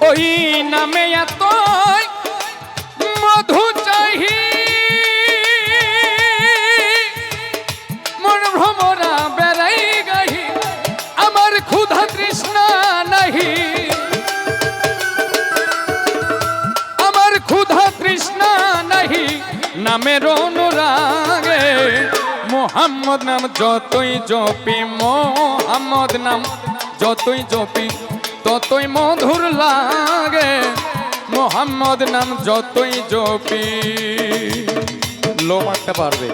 ওই নামে এতই মধু চাহি মন ভ্রমরা বেড়াই গাহি আমার ক্ষুধা তৃষ্ণা নাহি আমার ক্ষুধা তৃষ্ণা নাহি নামের অনুরাগে মোহাম্মদ নাম যতই জপি মোহাম্মদ নাম যতই জপি ততই মধুর লাগে মোহাম্মদ নাম যতই জপি লো মারতে পারবে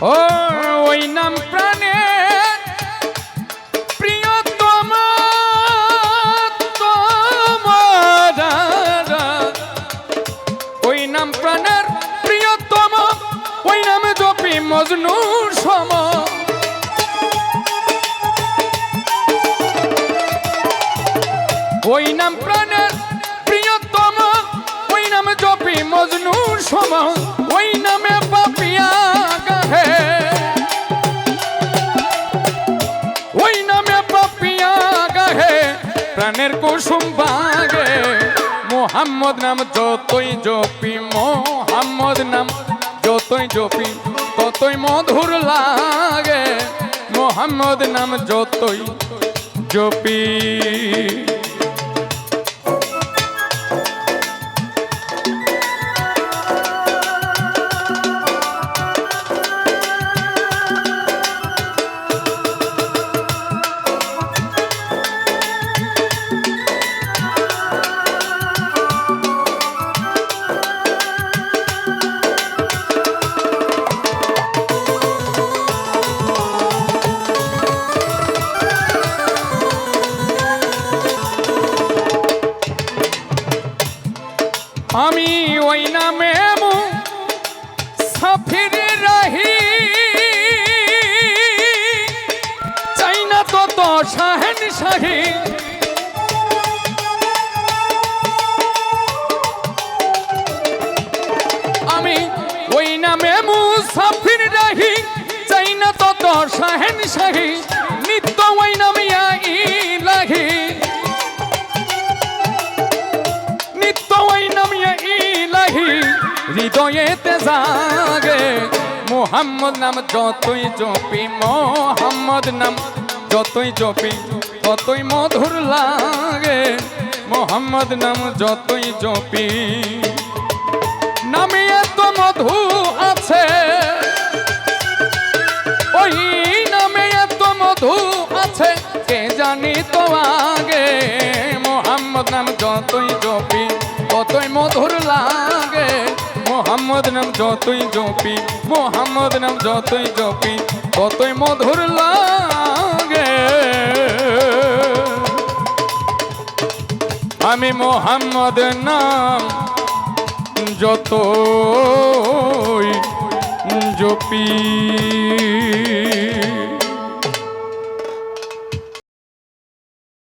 ও ওই নাম প্রাণে প্রিয়তম তোমার ওই নাম প্রাণের প্রিয়তম ওই নাম জপি মজনুর সম ওই নাম প্রাণের প্রিয়তম ওই নাম জপি মজনুর সম ওই নামে পাপিয়া ওই নামে পাপিয়া গাহে প্রাণের কুসুম বাগে মোহাম্মদ নাম যতই জপি মোহাম্মদ নাম যতই জপি ততই মধুর লাগে মোহাম্মদ নাম যতই জপি আমি ওই নামে মুসাফির রহি চাই না তো শাহেনশাহী আমি ওই নামে মুসাফির রহি চাই না তো শাহেনশাহী নিত্য ওই নামে ইলাহি হৃদয়েতে জাগে মোহাম্মদ নাম যতই জপি মোহাম্মদ নাম যতই জপি ততই মধুর লাগে মোহাম্মদ নাম যতই জপি নামে এত মধু আছে ওই নামে এত মধু আছে কে জানি তো আগে মোহাম্মদ নাম যতই জপি ততই মধুর লাগে মোহাম্মদ নাম যতই জপি মোহাম্মদ নাম যতই জপি ততই মধুর লাগে আমি মোহাম্মদ নাম যতই জপি